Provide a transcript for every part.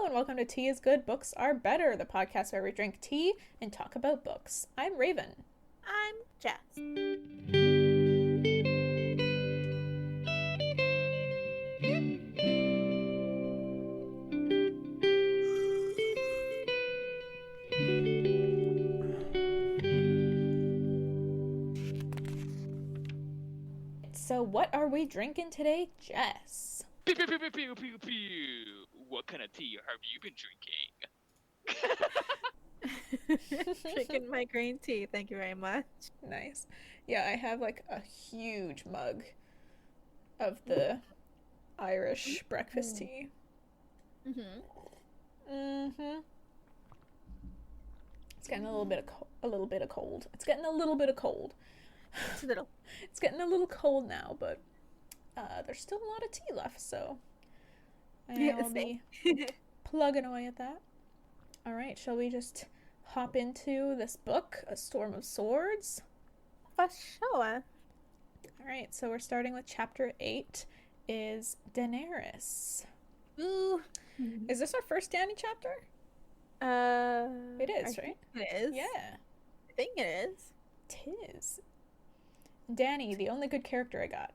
and welcome to Tea is Good, Books Are Better, the podcast where we drink tea and talk about books. I'm Raven. I'm Jess. So what are we drinking today, Jess? Pew, pew, pew, pew, pew, pew, pew. What kind of tea have you been drinking? Drinking my green tea, thank you very much. Nice. Yeah, I have like a huge mug of the Irish breakfast tea. It's getting a little bit of cold. It's getting a little bit of cold. It's a little. It's getting a little cold now, but there's still a lot of tea left, so I'll be plugging away at that. All right, shall we just hop into this book, A Storm of Swords? For sure. All right, so we're starting with chapter 8, is Daenerys. Ooh. Is this our first Dany chapter? It is, right? It is. Yeah. I think it is. Tis. Dany, the only good character I got.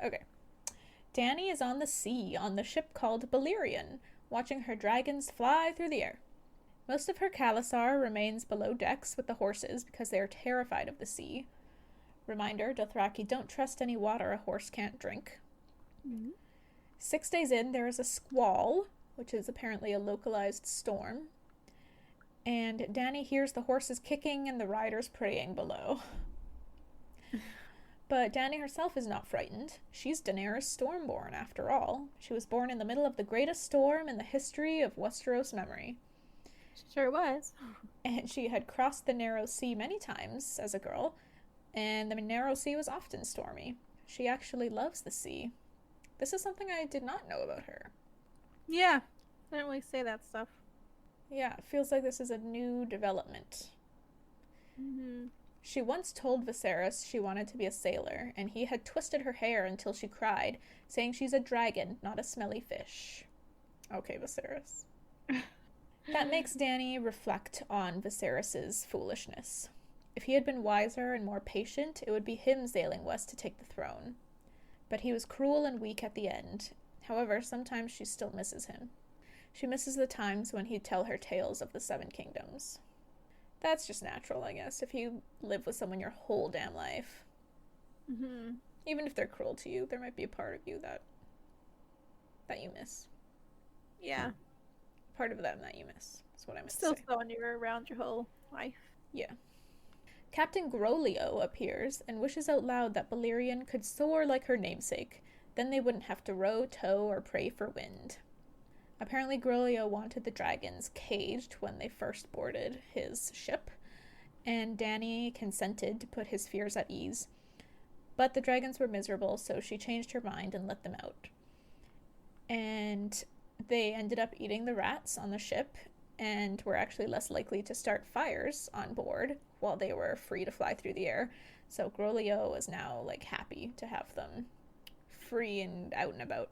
Okay. Dany is on the sea on the ship called Balerion, watching her dragons fly through the air. Most of her Khalasar remains below decks with the horses because they are terrified of the sea. Reminder, Dothraki don't trust any water a horse can't drink. 6 days in, there is a squall, which is apparently a localized storm. And Dany hears the horses kicking and the riders praying below. But Dany herself is not frightened. She's Daenerys Stormborn, after all. She was born in the middle of the greatest storm in the history of Westeros memory. Sure was. And she had crossed the Narrow Sea many times as a girl, and the Narrow Sea was often stormy. She actually loves the sea. This is something I did not know about her. Yeah. I don't really say that stuff. Yeah, it feels like this is a new development. She once told Viserys she wanted to be a sailor, and he had twisted her hair until she cried, saying she's a dragon, not a smelly fish. Okay, Viserys. That makes Dany reflect on Viserys' foolishness. If he had been wiser and more patient, it would be him sailing west to take the throne. But he was cruel and weak at the end. However, sometimes she still misses him. She misses the times when he'd tell her tales of the Seven Kingdoms. That's just natural, I guess, if you live with someone your whole damn life. Even if they're cruel to you, there might be a part of you that you miss. Yeah. Part of them that you miss, is what I meant Still to say. so when you were around your whole life. Yeah. Captain Groleo appears and wishes out loud that Balerion could soar like her namesake. Then they wouldn't have to row, tow, or pray for wind. Apparently Groleo wanted the dragons caged when they first boarded his ship, and Dany consented to put his fears at ease. But the dragons were miserable, so she changed her mind and let them out. And they ended up eating the rats on the ship, and were actually less likely to start fires on board while they were free to fly through the air. So Groleo is now, like, happy to have them free and out and about.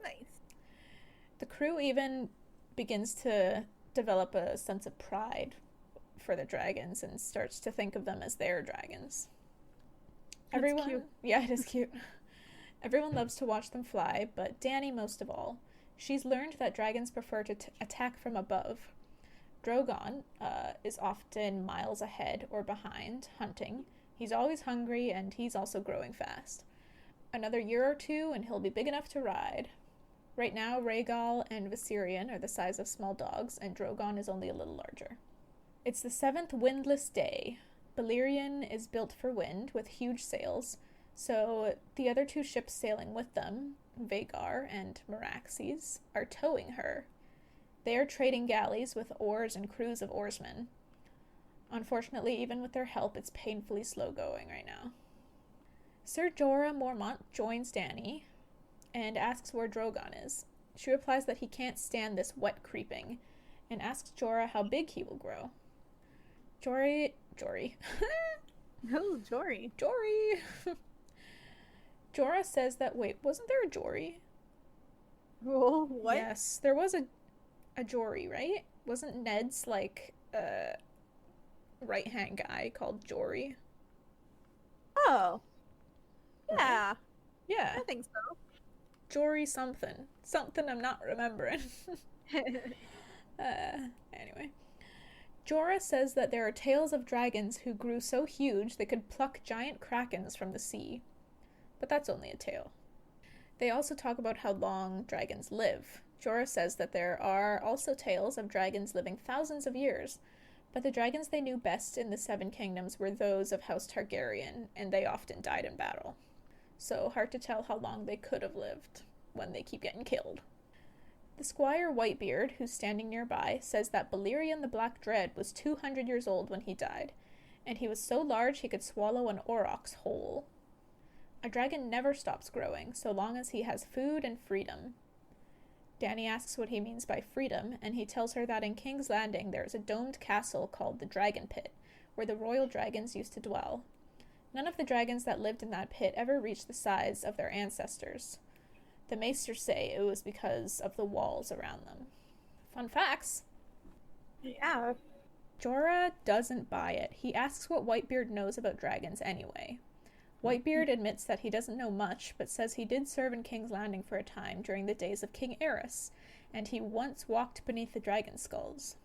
Nice. The crew even begins to develop a sense of pride for the dragons and starts to think of them as their dragons. That's cute. Yeah, it is cute. Everyone loves to watch them fly, but Dany most of all. She's learned that dragons prefer to attack from above. Drogon is often miles ahead or behind, hunting. He's always hungry, and he's also growing fast. Another year or two, and he'll be big enough to ride. Right now, Rhaegal and Viserion are the size of small dogs, and Drogon is only a little larger. It's the 7th windless day. Balerion is built for wind, with huge sails, so the other 2 ships sailing with them, Vhagar and Meraxes, are towing her. They are trading galleys with oars and crews of oarsmen. Unfortunately, even with their help, it's painfully slow going right now. Sir Jorah Mormont joins Dany and asks where Drogon is. She replies that he can't stand this wet creeping, and asks Jorah how big he will grow. Jory. Who's Jory? Jory! Jorah says that, wait, wasn't there a Jory? Oh, what? Yes, there was a Jory, right? Wasn't Ned's, like, right-hand guy called Jory? Oh, Right? yeah. Yeah. I think so. Jory something. Something I'm not remembering. Anyway. Jorah says that there are tales of dragons who grew so huge they could pluck giant krakens from the sea. But that's only a tale. They also talk about how long dragons live. Jorah says that there are also tales of dragons living thousands of years, but the dragons they knew best in the Seven Kingdoms were those of House Targaryen, and they often died in battle. So hard to tell how long they could have lived when they keep getting killed. The Squire Whitebeard, who's standing nearby, says that Balerion the Black Dread was 200 years old when he died, and he was so large he could swallow an aurochs whole. A dragon never stops growing, so long as he has food and freedom. Dany asks what he means by freedom, and he tells her that in King's Landing there is a domed castle called the Dragon Pit, where the royal dragons used to dwell. None of the dragons that lived in that pit ever reached the size of their ancestors. The maesters say it was because of the walls around them. Fun facts! Yeah. Jorah doesn't buy it. He asks what Whitebeard knows about dragons anyway. Whitebeard admits that he doesn't know much, but says he did serve in King's Landing for a time during the days of King Aerys, and he once walked beneath the dragon skulls.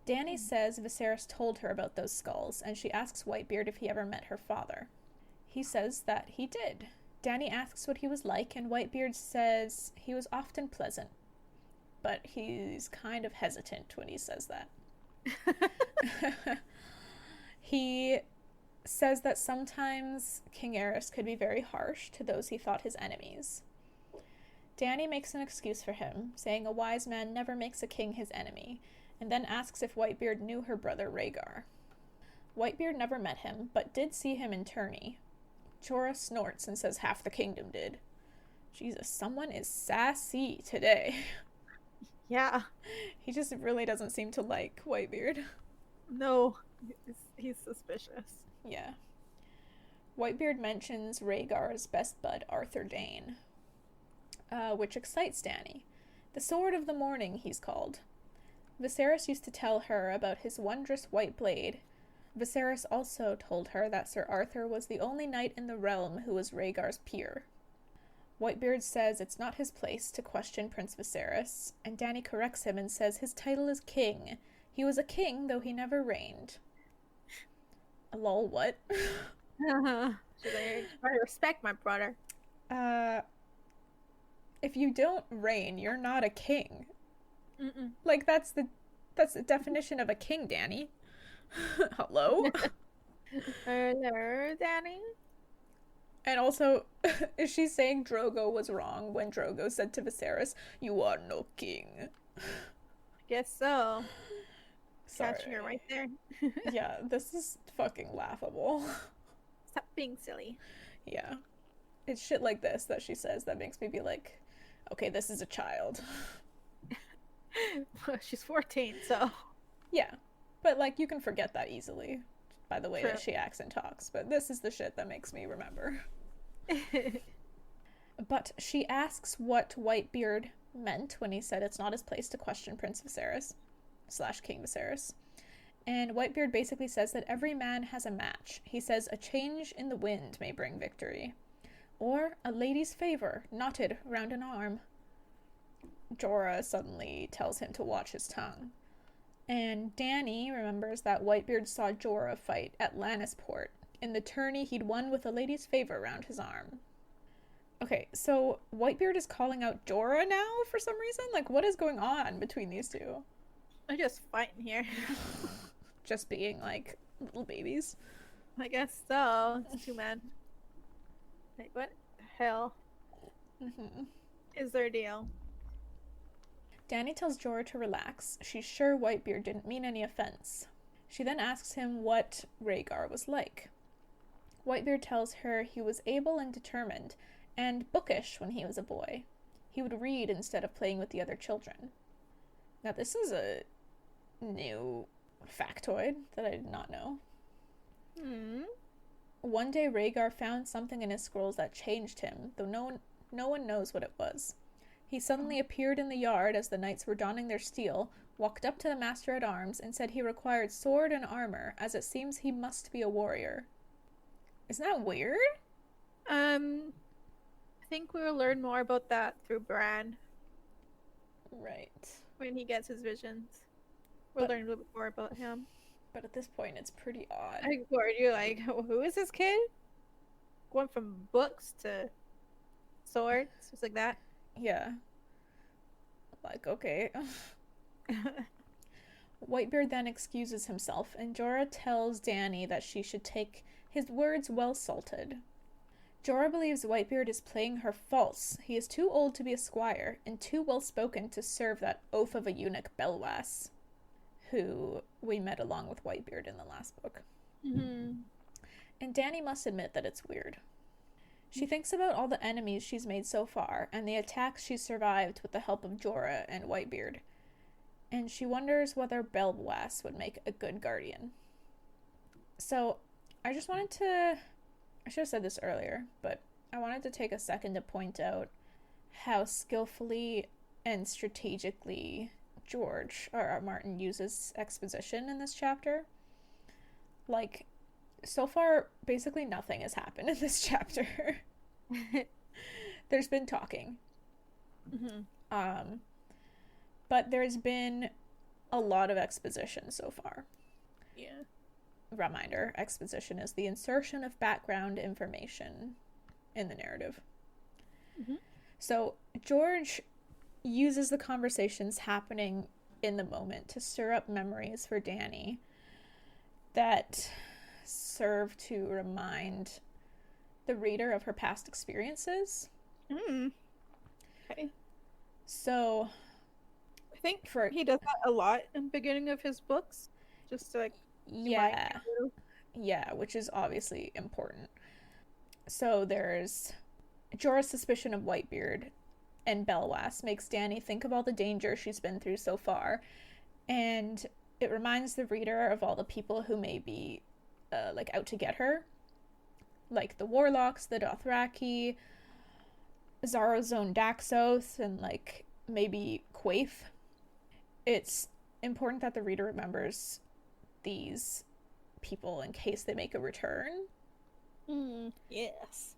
Dany says Viserys told her about those skulls, and she asks Whitebeard if he ever met her father. He says that he did. Dany asks what he was like, and Whitebeard says he was often pleasant, but he's kind of hesitant when he says that. He says that sometimes King Aerys could be very harsh to those he thought his enemies. Dany makes an excuse for him, saying a wise man never makes a king his enemy, and then asks if Whitebeard knew her brother Rhaegar. Whitebeard never met him, but did see him in tourney. Jorah snorts and says half the kingdom did. Jesus, someone is sassy today. Yeah. He just really doesn't seem to like Whitebeard. No, he's suspicious. Yeah. Whitebeard mentions Rhaegar's best bud, Arthur Dayne, which excites Dany. The Sword of the Morning, he's called. Viserys used to tell her about his wondrous white blade. Viserys also told her that Sir Arthur was the only knight in the realm who was Rhaegar's peer. Whitebeard says it's not his place to question Prince Viserys, and Dany corrects him and says his title is king. He was a king, though he never reigned. Lol, what? Should I respect my brother? If you don't reign, you're not a king. Mm-mm. Like, that's the definition of a king, Dany. Hello? Hello, Dany? And also, is she saying Drogo was wrong when Drogo said to Viserys, "You are no king"? Guess so. Sorry. Catching her right there. Yeah, this is fucking laughable. Stop being silly. Yeah. It's shit like this that she says that makes me be like, okay, this is a child. Well, she's 14, so. Yeah. But, like, you can forget that easily by the way True. that she acts and talks. But this is the shit that makes me remember. But she asks what Whitebeard meant when he said it's not his place to question Prince Viserys / King Viserys. And Whitebeard basically says that every man has a match. He says a change in the wind may bring victory. Or a lady's favor knotted round an arm. Jorah suddenly tells him to watch his tongue. And Dany remembers that Whitebeard saw Jorah fight at Lannisport in the tourney he'd won with a lady's favor round his arm. Okay, so Whitebeard is calling out Jorah now for some reason? Like, what is going on between these two? They're just fighting here. Just being, like, little babies. I guess so. It's two men. Like, what the hell is their deal? Dany tells Jorah to relax. She's sure Whitebeard didn't mean any offense. She then asks him what Rhaegar was like. Whitebeard tells her he was able and determined, and bookish when he was a boy. He would read instead of playing with the other children. Now this is a new factoid that I did not know. One day Rhaegar found something in his scrolls that changed him, though no one knows what it was. He suddenly appeared in the yard as the knights were donning their steel, walked up to the master-at-arms, and said he required sword and armor, as it seems he must be a warrior. Isn't that weird? I think we'll learn more about that through Bran Right. when he gets his visions. We'll learn a little bit more about him. But at this point, it's pretty odd. I think you're like, who is this kid? Going from books to swords, just like that. Yeah. Like, okay. Whitebeard then excuses himself, and Jorah tells Dany that she should take his words well salted. Jorah believes Whitebeard is playing her false. He is too old to be a squire, and too well-spoken to serve that oaf of a eunuch Belwas, who we met along with Whitebeard in the last book. Mm-hmm. And Dany must admit that it's weird. She thinks about all the enemies she's made so far, and the attacks she's survived with the help of Jorah and Whitebeard. And she wonders whether Belwas would make a good guardian. So, I just wanted to... I should have said this earlier, but I wanted to take a second to point out how skillfully and strategically George R.R. Martin uses exposition in this chapter. Like, so far, basically nothing has happened in this chapter. There's been talking. Mm-hmm. But there's been a lot of exposition so far. Yeah. Reminder, exposition is the insertion of background information in the narrative. Mm-hmm. So George uses the conversations happening in the moment to stir up memories for Dany that serve to remind the reader of her past experiences. Okay. So I think he does that a lot in the beginning of his books, just to like yeah, which is obviously important. So there's Jorah's suspicion of Whitebeard and Belwas makes Dany think of all the danger she's been through so far, and it reminds the reader of all the people who may be like out to get her, like the Warlocks, the Dothraki, Xaro's own Daxos, and like maybe Quaithe. It's important that the reader remembers these people in case they make a return. Yes.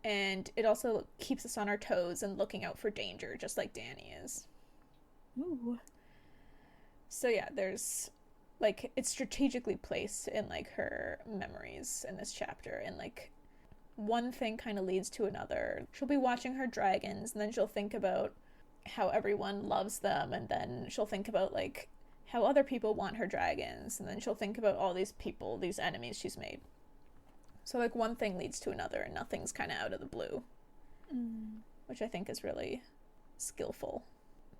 And it also keeps us on our toes and looking out for danger, just like Dany is. Ooh. So yeah, there's like, it's strategically placed in like her memories in this chapter, and like one thing kind of leads to another. She'll be watching her dragons, and then she'll think about how everyone loves them, and then she'll think about like how other people want her dragons, and then she'll think about all these people, these enemies she's made. So like one thing leads to another, and nothing's kind of out of the blue, which I think is really skillful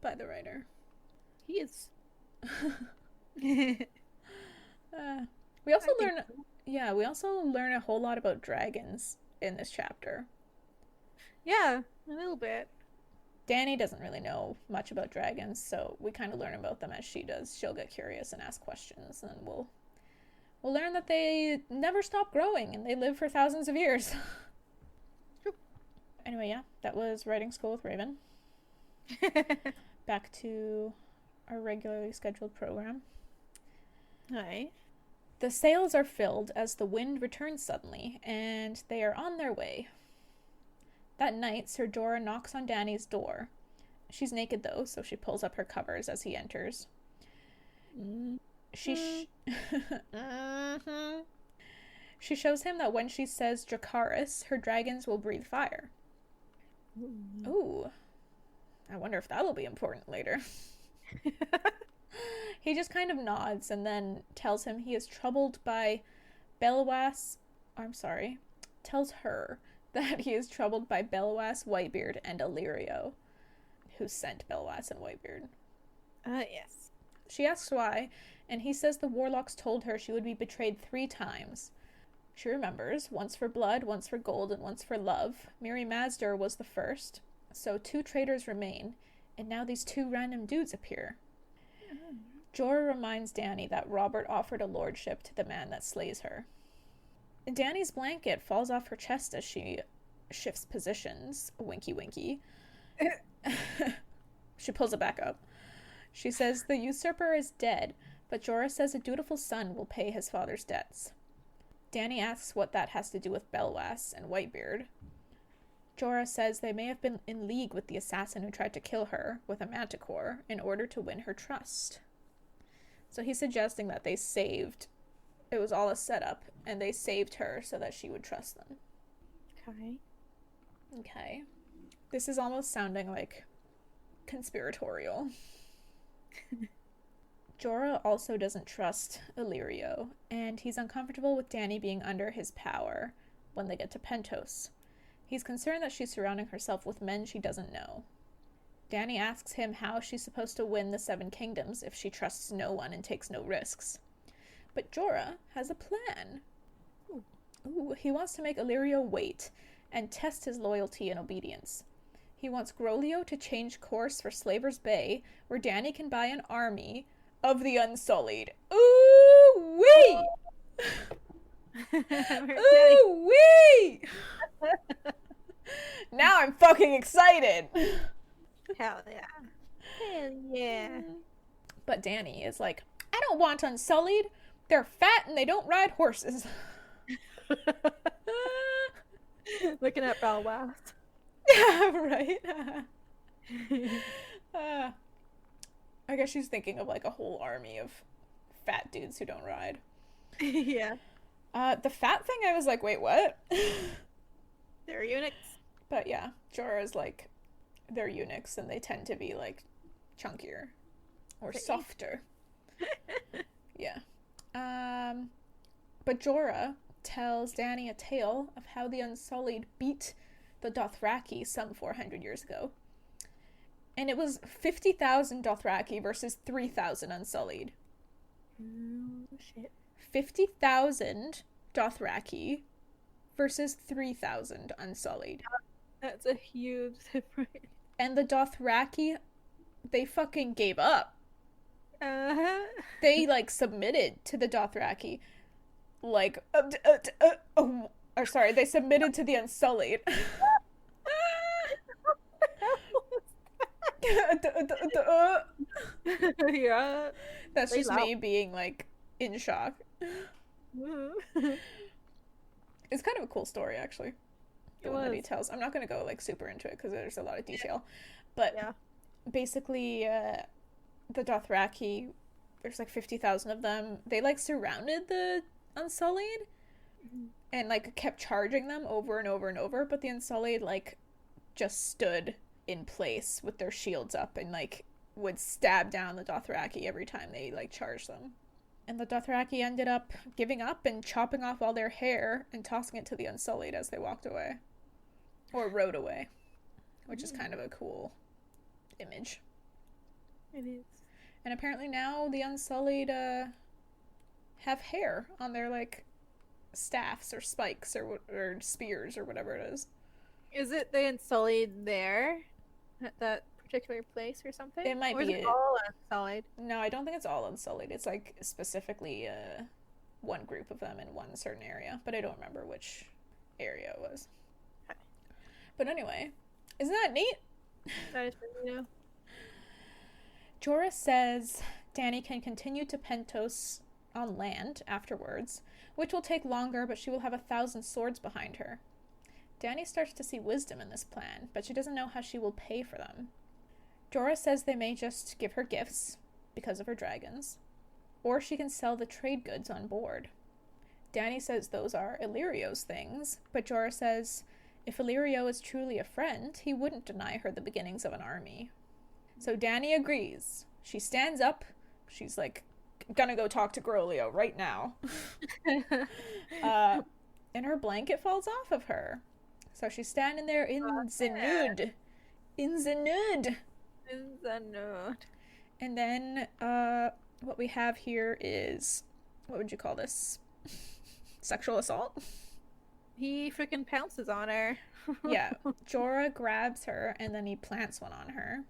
by the writer. He is. We also learn a whole lot about dragons in this chapter. Yeah, a little bit. Dany doesn't really know much about dragons, so we kind of learn about them as she does. She'll get curious and ask questions, and we'll learn that they never stop growing and they live for thousands of years. Anyway, yeah, that was Writing School with Raven. Back to our regularly scheduled program. Hi. The sails are filled as the wind returns suddenly, and they are on their way. That night, Ser Jorah knocks on Dany's door. She's naked, though, so she pulls up her covers as he enters. She shows him that when she says Dracarys, her dragons will breathe fire. Ooh. I wonder if that'll be important later. He just kind of nods and then tells him he is troubled by tells her that he is troubled by Belwas, Whitebeard, and Illyrio, who sent Belwas and Whitebeard. Yes. She asks why, and he says the Warlocks told her she would be betrayed 3 times. She remembers, once for blood, once for gold, and once for love. Mirri Mazdur was the first, so 2 traitors remain, and now these 2 random dudes appear. Jorah reminds Dany that Robert offered a lordship to the man that slays her. Dany's blanket falls off her chest as she shifts positions. Winky winky. She pulls it back up. She says the usurper is dead, but Jorah says a dutiful son will pay his father's debts. Dany asks what that has to do with Belwas and Whitebeard. Jorah says they may have been in league with the assassin who tried to kill her with a manticore in order to win her trust. So he's suggesting that they saved. It was all a setup, and they saved her so that she would trust them. Okay. This is almost sounding like conspiratorial. Jorah also doesn't trust Illyrio, and he's uncomfortable with Dany being under his power when they get to Pentos. He's concerned that she's surrounding herself with men she doesn't know. Dany asks him how she's supposed to win the Seven Kingdoms if she trusts no one and takes no risks. But Jorah has a plan. Ooh, he wants to make Illyrio wait and test his loyalty and obedience. He wants Groleo to change course for Slaver's Bay, where Dany can buy an army of the Unsullied. Ooh-wee! Ooh-wee! Now I'm fucking excited! Hell yeah. Hell yeah. But Dany is like, I don't want Unsullied. They're fat and they don't ride horses. Looking at Belwas. Yeah, right? I guess she's thinking of like a whole army of fat dudes who don't ride. Yeah. The fat thing, I was like, wait, what? They're eunuchs. But yeah, Jorah's like, they're eunuchs and they tend to be like chunkier or softer. Yeah. But Jorah tells Dany a tale of how the Unsullied beat the Dothraki some 400 years ago. And it was 50,000 Dothraki versus 3,000 Unsullied. Oh, shit. 50,000 Dothraki versus 3,000 Unsullied. That's a huge difference. And the Dothraki, they fucking gave up. Uh-huh. They, like, submitted to the Dothraki. Like, or sorry, they submitted to the Unsullied. Yeah. That's just me being, like, in shock. It's kind of a cool story, actually. The one that he tells. I'm not going to go, like, super into it because there's a lot of detail. But basically, the Dothraki, there's, like, 50,000 of them. They, like, surrounded the Unsullied and, like, kept charging them over and over and over. But the Unsullied, like, just stood in place with their shields up and, like, would stab down the Dothraki every time they, like, charged them. And the Dothraki ended up giving up and chopping off all their hair and tossing it to the Unsullied as they walked away. Or rode away. Which is kind of a cool image. It is. And apparently now the Unsullied have hair on their, like, staffs or spikes or spears or whatever it is. Is it the Unsullied there? At that particular place or something? It might or be. Is it all Unsullied? No, I don't think it's all Unsullied. It's, like, specifically one group of them in one certain area. But I don't remember which area it was. Okay. But anyway, isn't that neat? That is pretty new. Jorah says Dany can continue to Pentos on land afterwards, which will take longer, but she will have 1,000 swords behind her. Dany starts to see wisdom in this plan, but she doesn't know how she will pay for them. Jorah says they may just give her gifts, because of her dragons, or she can sell the trade goods on board. Dany says those are Illyrio's things, but Jorah says if Illyrio is truly a friend, he wouldn't deny her the beginnings of an army. So Dany agrees. She stands up. She's like, gonna go talk to Groleo right now. And her blanket falls off of her. So she's standing there in the nude. In the nude. In the nude. And then what we have here is, what would you call this? Sexual assault? He freaking pounces on her. Yeah. Jorah grabs her and then he plants one on her.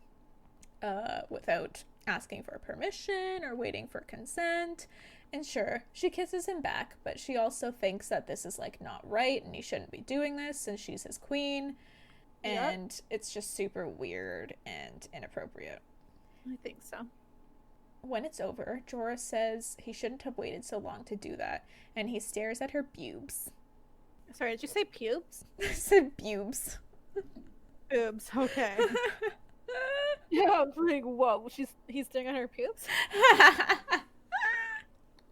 Without asking for permission or waiting for consent. And sure, she kisses him back, but she also thinks that this is, like, not right and he shouldn't be doing this since she's his queen. And it's just super weird and inappropriate. I think so. When it's over, Jorah says he shouldn't have waited so long to do that, and he stares at her pubes. Sorry, did you say pubes? I said pubes. Boobs, okay. Yeah, I'm like, whoa, he's staring at her pubes?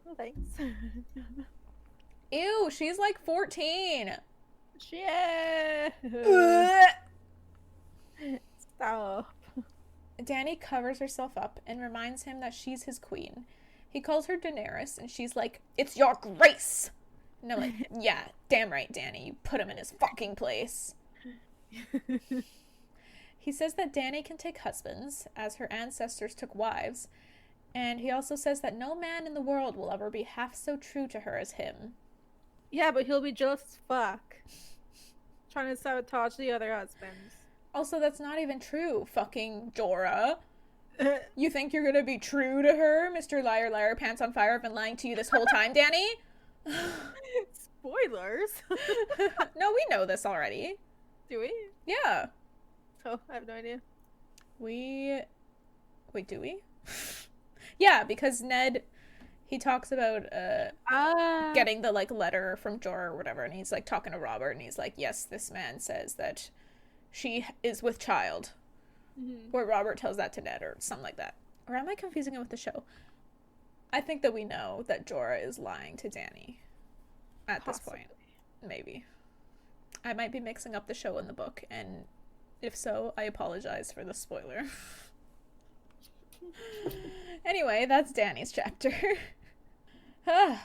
Oh, thanks. Ew, she's like 14. Shit. Stop. Dany covers herself up and reminds him that she's his queen. He calls her Daenerys, and she's like, "It's your grace!" And I'm like, yeah, damn right, Dany. You put him in his fucking place. He says that Dany can take husbands, as her ancestors took wives, and he also says that no man in the world will ever be half so true to her as him. Yeah, but he'll be jealous as fuck. Trying to sabotage the other husbands. Also, that's not even true, fucking Jorah. You think you're gonna be true to her? Mr. Liar, liar, pants on fire, I've been lying to you this whole time, Dany? Spoilers. No, we know this already. Do we? Yeah. Oh, I have no idea. Wait, do we? Yeah, because Ned, he talks about getting the, like, letter from Jorah or whatever, and he's, like, talking to Robert, and he's like, yes, this man says that she is with child. Mm-hmm. Or Robert tells that to Ned or something like that. Or am I confusing it with the show? I think that we know that Jorah is lying to Dany at this point. Maybe. I might be mixing up the show and the book, and if so, I apologize for the spoiler. Anyway, that's Dany's chapter.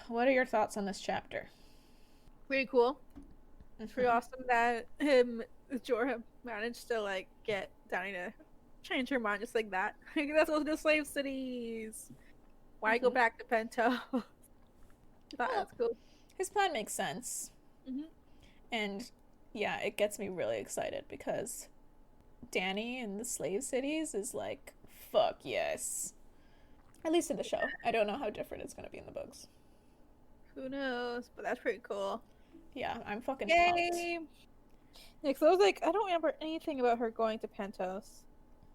What are your thoughts on this chapter? Pretty cool. It's pretty awesome that Jorah managed to, like, get Dany to change her mind just like that. Let's go to the slave cities. Why go back to Pento? That's cool. His plan makes sense. And yeah, it gets me really excited because Dany in the slave cities is like, fuck yes. At least in the show. I don't know how different it's going to be in the books. Who knows? But that's pretty cool. Yeah, I'm fucking pumped. Yeah, because I was like, I don't remember anything about her going to Pentos.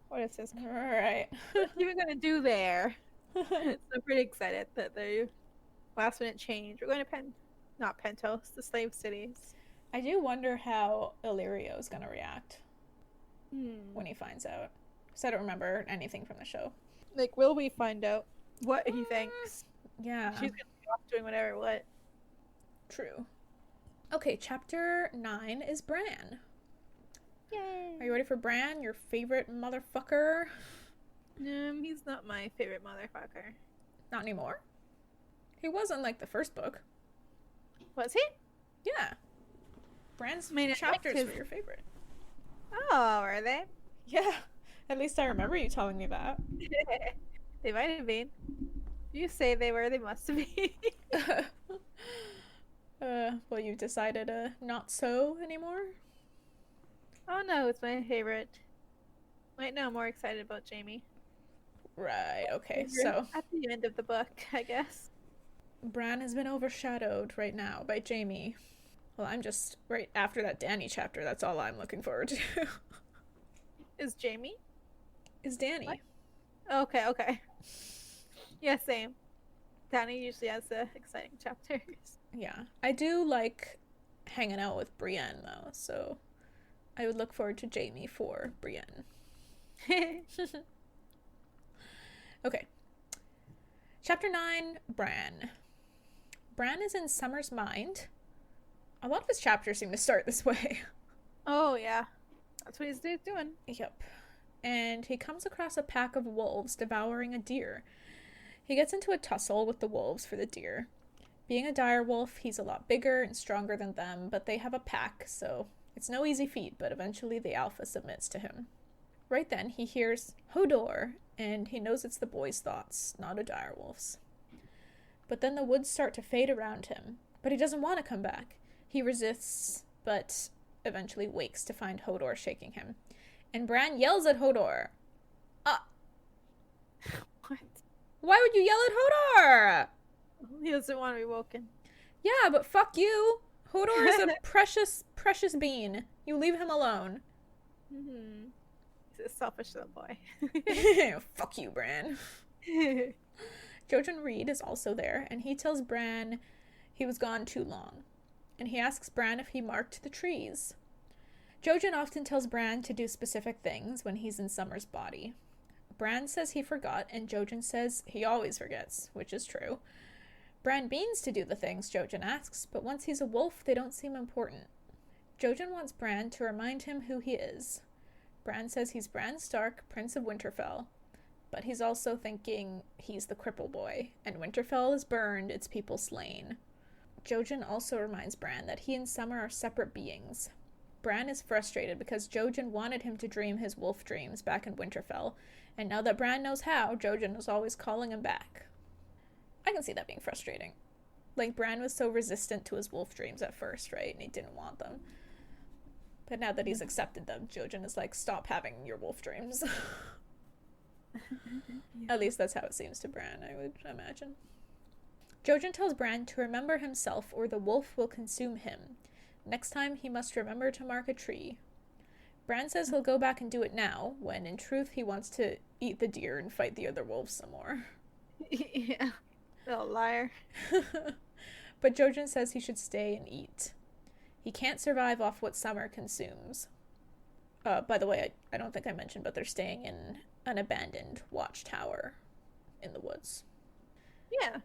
What is this? Alright. What's even going to do there? So I'm pretty excited that they last minute change. We're going to not Pentos, the slave cities. I do wonder how Illyrio is going to react when he finds out. Because I don't remember anything from the show. Like, will we find out what he thinks? Yeah. She's going to be off doing whatever, what? True. Okay, chapter 9 is Bran. Yay! Are you ready for Bran, your favorite motherfucker? He's not my favorite motherfucker. Not anymore? He was in, like, the first book. Was he? Yeah. Bran's chapters were your favorite. Oh, are they? Yeah. At least I remember you telling me that. They might have been. You say they were, they must be. Well, you've decided not so anymore? Oh no, it's my favorite. Right now I'm more excited about Jaime. Right, okay, so at the end of the book, I guess. Bran has been overshadowed right now by Jaime. Well, I'm just right after that Dany chapter, that's all I'm looking forward to. Is Jaime? Is Dany. What? Okay. Yeah, same. Dany usually has the exciting chapters. Yeah. I do like hanging out with Brienne, though, so I would look forward to Jaime for Brienne. Okay. Chapter 9, Bran. Bran is in Summer's mind. A lot of his chapters seem to start this way. Oh, yeah. That's what he's doing. Yep. And he comes across a pack of wolves devouring a deer. He gets into a tussle with the wolves for the deer. Being a dire wolf, he's a lot bigger and stronger than them, but they have a pack, so it's no easy feat, but eventually the alpha submits to him. Right then, he hears Hodor, and he knows it's the boy's thoughts, not a dire wolf's. But then the woods start to fade around him, but he doesn't want to come back. He resists, but eventually wakes to find Hodor shaking him. And Bran yells at Hodor, Why would you yell at Hodor? He doesn't want to be woken. Yeah, but fuck you. Hodor is a precious, precious bean. You leave him alone. Mm-hmm. He's a selfish little boy. Fuck you, Bran. Jojen Reed is also there, and he tells Bran he was gone too long. And he asks Bran if he marked the trees. Jojen often tells Bran to do specific things when he's in Summer's body. Bran says he forgot, and Jojen says he always forgets, which is true. Bran means to do the things Jojen asks, but once he's a wolf, they don't seem important. Jojen wants Bran to remind him who he is. Bran says he's Bran Stark, Prince of Winterfell, but he's also thinking he's the cripple boy, and Winterfell is burned, its people slain. Jojen also reminds Bran that he and Summer are separate beings. Bran is frustrated because Jojen wanted him to dream his wolf dreams back in Winterfell, and now that Bran knows how, Jojen is always calling him back. I can see that being frustrating. Like, Bran was so resistant to his wolf dreams at first, right? And he didn't want them. But now that he's accepted them, Jojen is like, stop having your wolf dreams. At least that's how it seems to Bran, I would imagine. Jojen tells Bran to remember himself or the wolf will consume him. Next time, he must remember to mark a tree. Bran says he'll go back and do it now, when in truth he wants to eat the deer and fight the other wolves some more. Yeah. Little liar. But Jojen says he should stay and eat. He can't survive off what Summer consumes. By the way, I don't think I mentioned, but they're staying in an abandoned watchtower in the woods. Yeah.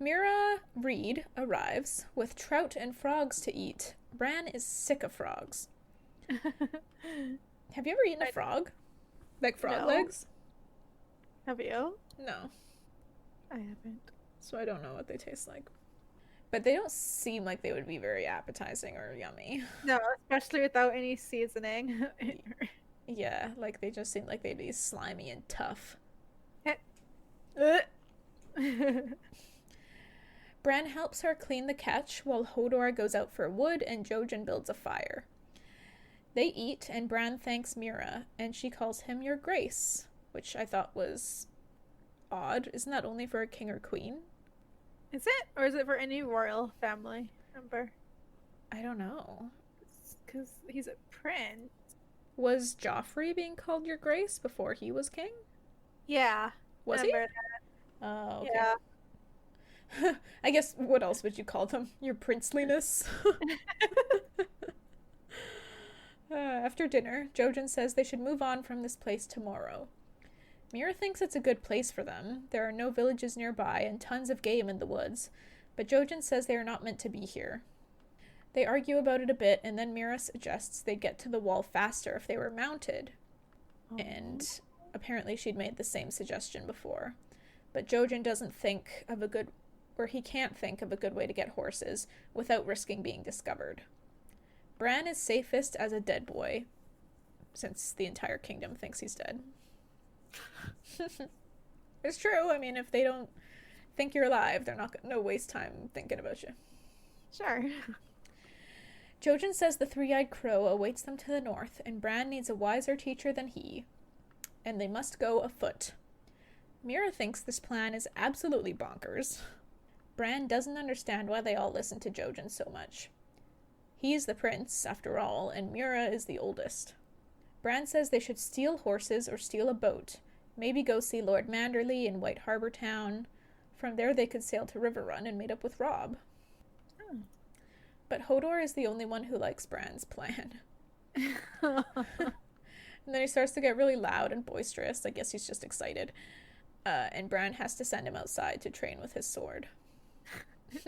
Mira Reed arrives with trout and frogs to eat. Bran is sick of frogs. Have you ever eaten a frog? Like frog No. legs? Have you? No. I haven't. So I don't know what they taste like. But they don't seem like they would be very appetizing or yummy. No, especially without any seasoning. Yeah, like they just seem like they'd be slimy and tough. Bran helps her clean the catch while Hodor goes out for wood and Jojen builds a fire. They eat and Bran thanks Mira and she calls him Your Grace, which I thought was odd. Isn't that only for a king or queen? Is it? Or is it for any royal family member? I don't know. Because he's a prince. Was Joffrey being called Your Grace before he was king? Yeah. Was he? remember Oh, okay. Yeah. I guess, what else would you call them? Your princeliness? After dinner, Jojen says they should move on from this place tomorrow. Mira thinks it's a good place for them. There are no villages nearby and tons of game in the woods, but Jojen says they are not meant to be here. They argue about it a bit, and then Mira suggests they'd get to the wall faster if they were mounted. And apparently she'd made the same suggestion before. But Jojen doesn't think of a good, or he can't think of a good way to get horses without risking being discovered. Bran is safest as a dead boy, since the entire kingdom thinks he's dead. It's true. I mean, if they don't think you're alive, they're not gonna waste time thinking about you. Sure. Jojen says the three-eyed crow awaits them to the north, and Bran needs a wiser teacher than he, and they must go afoot. Mira thinks this plan is absolutely bonkers. Bran doesn't understand why they all listen to Jojen so much. He's the prince, after all, and Mira is the oldest. Bran says they should steal horses or steal a boat, maybe go see Lord Manderley in White Harbor Town. From there they could sail to Riverrun and meet up with Robb. Oh. But Hodor is the only one who likes Bran's plan. And then he starts to get really loud and boisterous. I guess he's just excited. And Bran has to send him outside to train with his sword.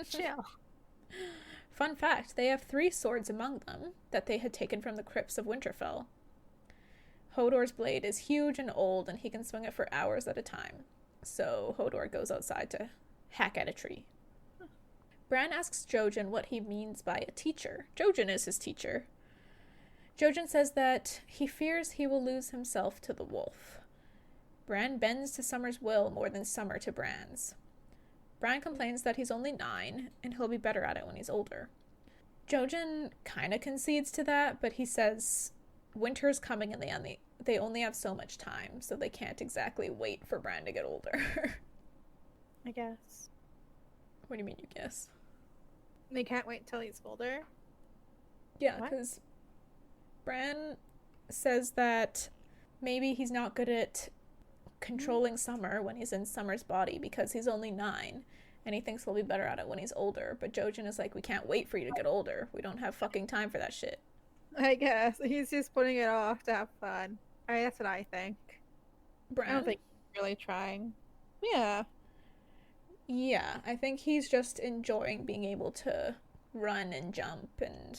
Chill. Fun fact, they have 3 swords among them that they had taken from the crypts of Winterfell. Hodor's blade is huge and old, and he can swing it for hours at a time. So Hodor goes outside to hack at a tree. Bran asks Jojen what he means by a teacher. Jojen is his teacher. Jojen says that he fears he will lose himself to the wolf. Bran bends to Summer's will more than Summer to Bran's. Bran complains that he's only 9, and he'll be better at it when he's older. Jojen kinda concedes to that, but he says winter's coming and they only have so much time, so they can't exactly wait for Bran to get older. I guess. What do you mean you guess? They can't wait till he's older. Yeah, What? because Bran says that maybe he's not good at controlling Summer when he's in Summer's body because he's only 9, and he thinks he'll be better at it when he's older. But Jojen is like, we can't wait for you to get older. We don't have fucking time for that shit. I guess. He's just putting it off to have fun. That's what I think. Bran? I don't think he's really trying. Yeah. Yeah, I think he's just enjoying being able to run and jump and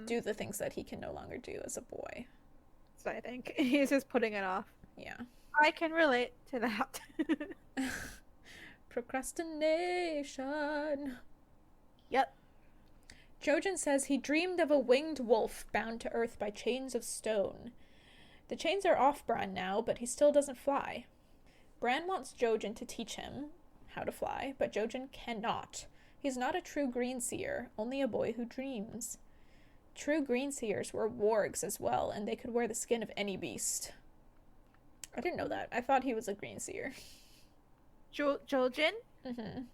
do the things that he can no longer do as a boy. That's what I think. He's just putting it off. Yeah. I can relate to that. Procrastination. Yep. Jojen says he dreamed of a winged wolf bound to earth by chains of stone. The chains are off Bran now, but he still doesn't fly. Bran wants Jojen to teach him how to fly, but Jojen cannot. He's not a true greenseer, only a boy who dreams. True greenseers were wargs as well, and they could wear the skin of any beast. I didn't know that. I thought he was a greenseer. Jojen? Mm-hmm.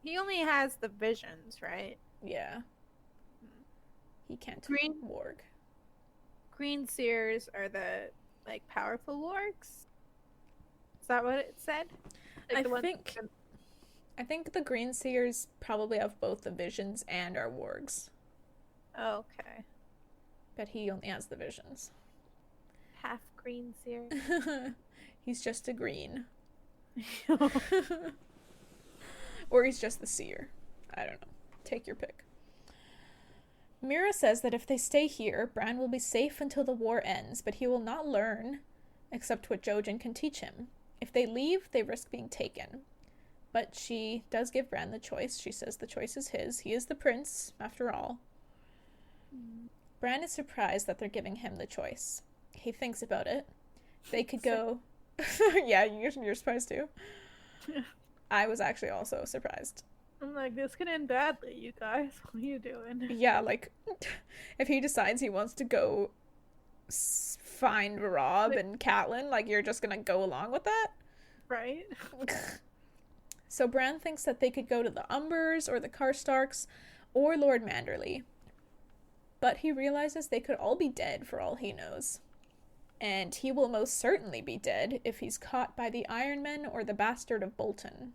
He only has the visions, right? Yeah. He can't warg. Greenseers are the, like, powerful wargs? Is that what it said? Like I think the greenseers probably have both the visions and are wargs. Okay. But he only has the visions. Half greenseer. He's just a green. Or he's just the seer. I don't know. Take your pick. Mira says that if they stay here, Bran will be safe until the war ends, but he will not learn except what Jojen can teach him. If they leave, they risk being taken. But she does give Bran the choice. She says the choice is his. He is the prince, after all. Bran is surprised that they're giving him the choice. He thinks about it. They could go... Yeah, you're surprised too. I was actually also surprised. I'm like, this can end badly, you guys. What are you doing? Yeah, like, if he decides he wants to go find Rob and Catelyn, like, you're just gonna go along with that? Right? So Bran thinks that they could go to the Umbers or the Karstarks or Lord Manderley. But he realizes they could all be dead for all he knows. And he will most certainly be dead if he's caught by the Ironmen or the Bastard of Bolton.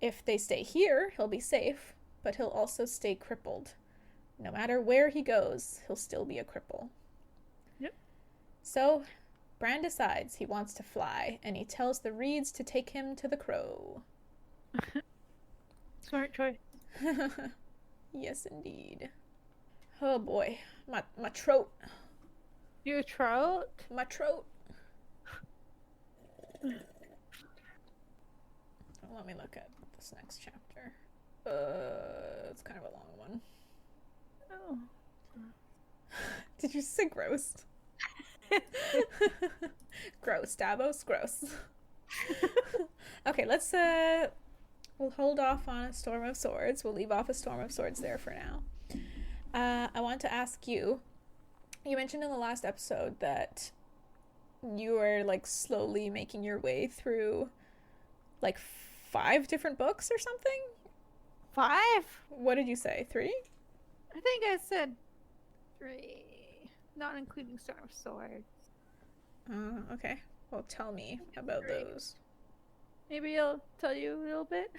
If they stay here, he'll be safe, but he'll also stay crippled. No matter where he goes, he'll still be a cripple. Yep. So, Bran decides he wants to fly, and he tells the Reeds to take him to the Crow. Smart choice. Yes, indeed. Oh boy, my throat. Your throat? My throat. Let me look at this next chapter. It's kind of a long one. Oh. Did you say gross? Gross, Davos, gross. Okay, let's we'll hold off on A Storm of Swords. We'll leave off A Storm of Swords there for now. I want to ask you, you mentioned in the last episode that you were, like, slowly making your way through, like, 5 different books or something? 5? What did you say? 3? I think I said 3. Not including Storm of Swords. Okay. Well, tell me about 3. those. Maybe I'll tell you a little bit.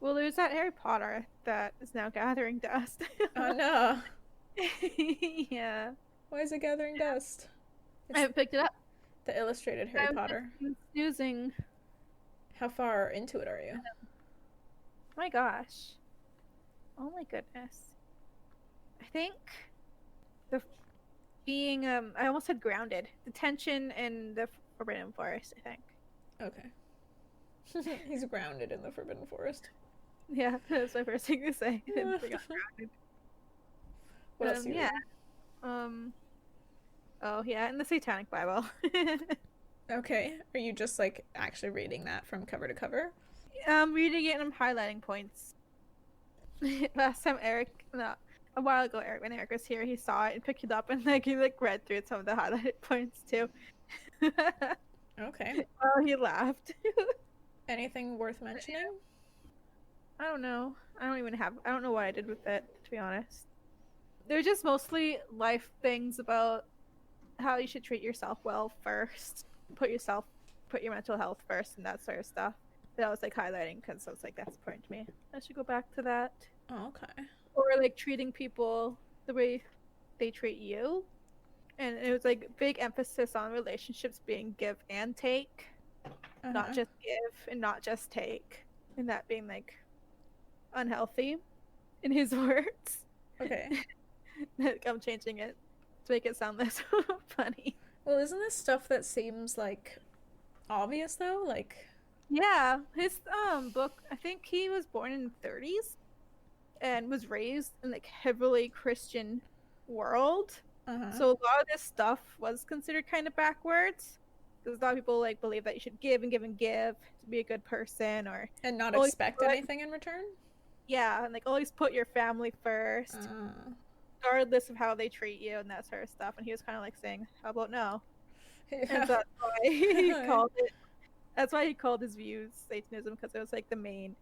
Well, there's that Harry Potter that is now gathering dust. Oh, no. Yeah. Why is it gathering dust? I haven't picked it up. The illustrated Harry Potter. Snoozing. How far into it are you? Oh my gosh. Oh my goodness. I think I almost said grounded. The tension in the Forbidden Forest, I think. Okay. He's grounded in the Forbidden Forest. Yeah, that's my first thing to say. What else do you read? Oh yeah, in the Satanic Bible. Okay. Are you just, like, actually reading that from cover to cover? I'm reading it and I'm highlighting points. Last time a while ago, when Eric was here, he saw it and picked it up and, like, he, like, read through some of the highlighted points too. Okay. Oh, he laughed. Anything worth mentioning? I don't know. I don't know what I did with it, to be honest. They're just mostly life things about how you should treat yourself well first. Put your mental health first and that sort of stuff. That I was like highlighting because I was like, that's important to me. I should go back to that. Oh, okay. Or like treating people the way they treat you. And it was like big emphasis on relationships being give and take, not just give and not just take, and that being like unhealthy in his words. Okay. I'm changing it to make it sound less funny. Well, isn't this stuff that seems like obvious though? Like, Yeah, his book, I think he was born in the 30s and was raised in like heavily Christian world. So a lot of this stuff was considered kind of backwards because a lot of people like believe that you should give and give and give to be a good person, and not expect anything in return. Yeah, and like always put your family first, regardless of how they treat you and that sort of stuff. And he was kind of like saying, "How about no?" Yeah. And that's why he called it. That's why he called his views Satanism, because it was like the main.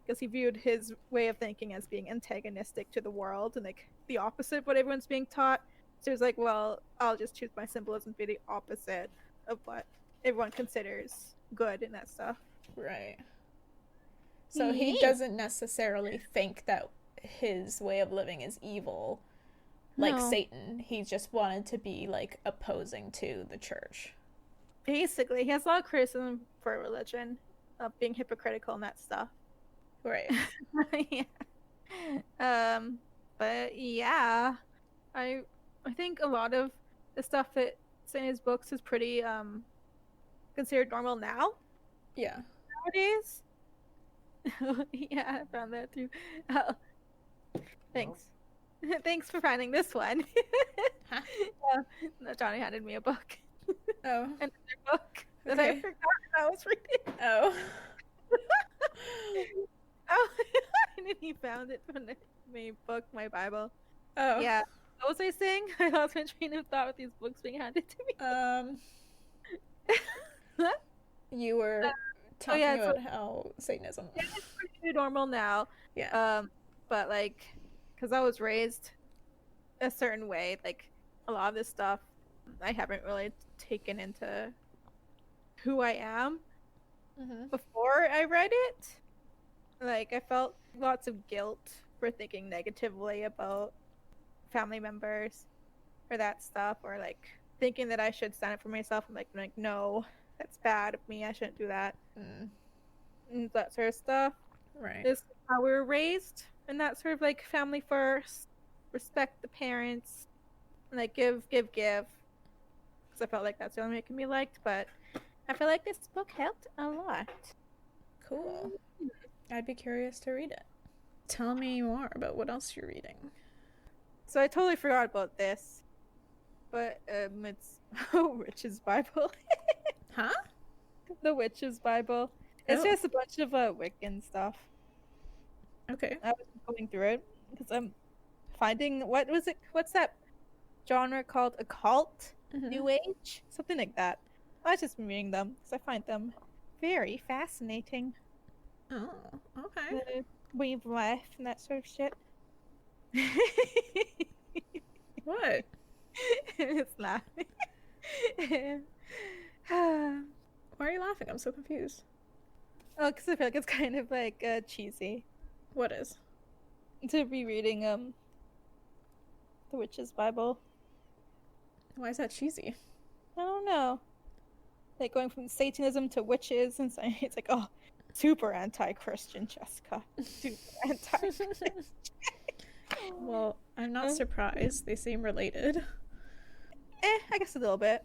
Because he viewed his way of thinking as being antagonistic to the world and like the opposite of what everyone's being taught. So he was like, well, I'll just choose my symbolism to be the opposite of what everyone considers good and that stuff. Right. So he doesn't necessarily think that his way of living is evil, like Satan. He just wanted to be like opposing to the church. Basically, he has a lot of criticism for religion, of being hypocritical and that stuff. Right. Yeah. But yeah, I think a lot of the stuff that's in his books is pretty considered normal now. Yeah. Nowadays. Yeah, I found that too. Oh, thanks. Thanks for finding this one. Huh? No, Johnny handed me a book. Oh. Another book that I forgot I was reading. Oh. Oh, and then he found it from my book, my Bible. Oh. Yeah. What was I saying? I lost my train of thought with these books being handed to me. You were talking about how Satanism. It's pretty normal now. Yeah. But like, because I was raised a certain way, like a lot of this stuff, I haven't really taken into who I am before I read it. Like, I felt lots of guilt for thinking negatively about family members or that stuff, or like thinking that I should stand up for myself. I'm like, no, that's bad of me. I shouldn't do that. And that sort of stuff. Right. Is how we were raised, and that sort of like family first, respect the parents, and like give. Because I felt like that's the only way it can be liked. But I feel like this book helped a lot. Cool. I'd be curious to read it. Tell me more about what else you're reading. So I totally forgot about this, but it's Witch's Bible. Huh? The Witch's Bible. It's just a bunch of Wiccan stuff. Okay. I was going through it because I'm finding what's that genre called? Occult? New Age? Something like that. I've just been reading them because I find them very fascinating. Oh, okay. The wave of life and that sort of shit. What? It's laughing. Why are you laughing? I'm so confused. Oh, because I feel like it's kind of like cheesy What is? to be reading the Witch's Bible. Why is that cheesy? I don't know. Like going from Satanism to witches, and so it's like, oh, super anti-Christian, Jessica. Super anti-Christian. Well, I'm not surprised. They seem related. I guess a little bit.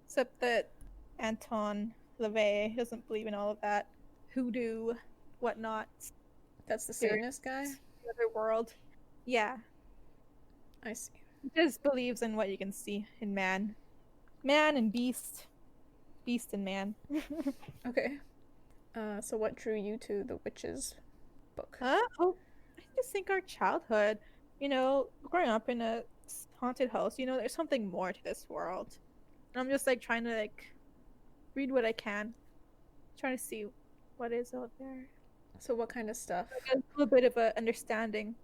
Except that Anton LaVey doesn't believe in all of that hoodoo, whatnot. That's the Satanist guy? The other world. Yeah. I see. He just believes in what you can see in man. Man and beast. Beast and man. Okay. So what drew you to the Witches book? Oh, I just think our childhood, growing up in a haunted house, there's something more to this world. And I'm just like trying to like read what I can. Trying to see what is out there. So what kind of stuff? Like a little bit of a understanding.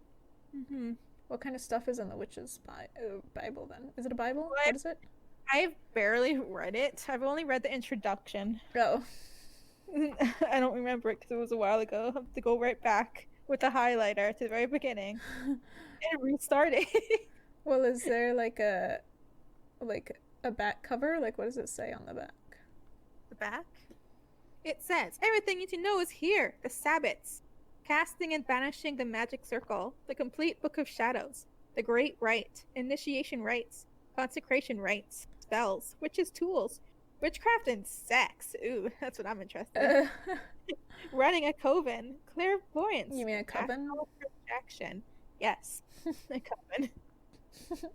What kind of stuff is in the Witch's Bible then? Is it a Bible? Well, What is it? I've barely read it. I've only read the introduction. Oh. I don't remember it because it was a while ago. I have to go right back with the highlighter to the very beginning and restart it. Well, is there like a back cover? Like, what does it say on the back? The back? It says, everything you need to know is here. The Sabbats. Casting and banishing the magic circle. The complete book of shadows. The great rite. Initiation rites. Consecration rites. Spells. Witches' tools. Witchcraft and sex. Ooh, that's what I'm interested in. Running a coven. Clairvoyance. You mean a coven? Astral projection. Yes. A coven.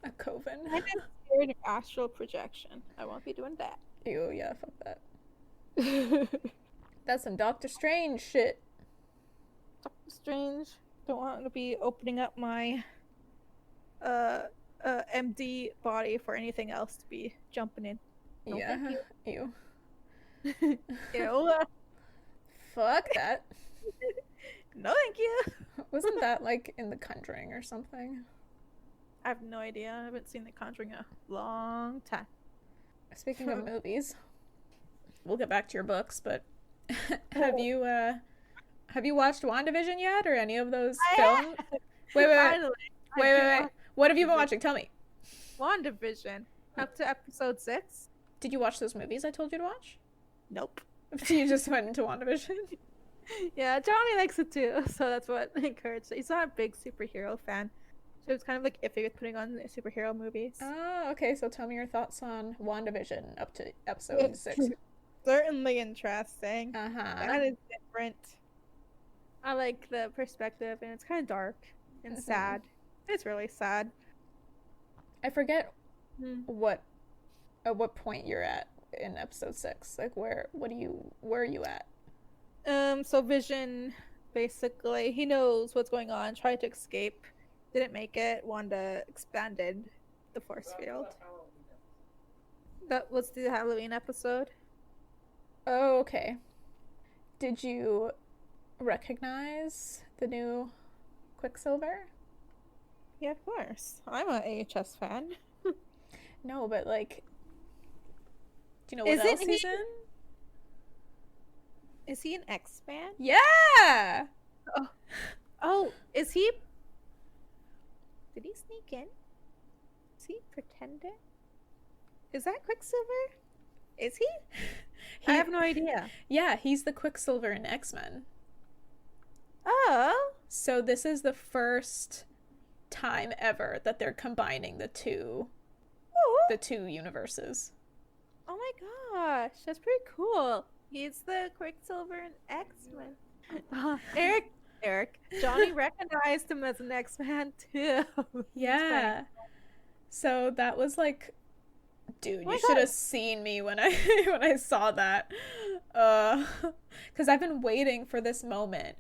A coven? I'm scared of astral projection. I won't be doing that. Ew, yeah, fuck that. That's some Doctor Strange shit. Doctor Strange. Don't want to be opening up my MD body for anything else to be jumping in. No, Yeah. Ew. Ew. Fuck that. No, thank you. Wasn't that like in The Conjuring or something? I have no idea. I haven't seen The Conjuring in a long time. Speaking of movies, we'll get back to your books, but have you watched WandaVision yet, or any of those films? Wait. What have you been watching? Tell me. WandaVision. Up to episode 6. Did you watch those movies I told you to watch? Nope. You just went into WandaVision? Yeah, Johnny likes it too, so that's what encouraged it. He's not a big superhero fan, so it's kind of like iffy with putting on superhero movies. Oh, okay, so tell me your thoughts on WandaVision up to episode 6. Certainly interesting. Uh-huh. That is different. I like the perspective, and it's kind of dark and sad. It's really sad. I forget at what point you're at in episode 6. Like, where are you at? So Vision, basically, he knows what's going on, tried to escape, didn't make it. Wanda expanded the force field. That was the Halloween episode. Oh, okay. Did you recognize the new Quicksilver? Yeah, of course. I'm an AHS fan. No, but like, do you know what else he's in? Is he an X-Man? Yeah! Oh, is he? Did he sneak in? Is he pretending? Is that Quicksilver? Is he? I have no idea. Yeah, he's the Quicksilver in X-Men. Oh. So this is the first time ever that they're combining the two universes. Oh my gosh, that's pretty cool. He's the Quicksilver in X-Men. Eric, Johnny recognized him as an X-Man too. Yeah. So that was like, dude, you should have seen me when I when I saw that. Because I've been waiting for this moment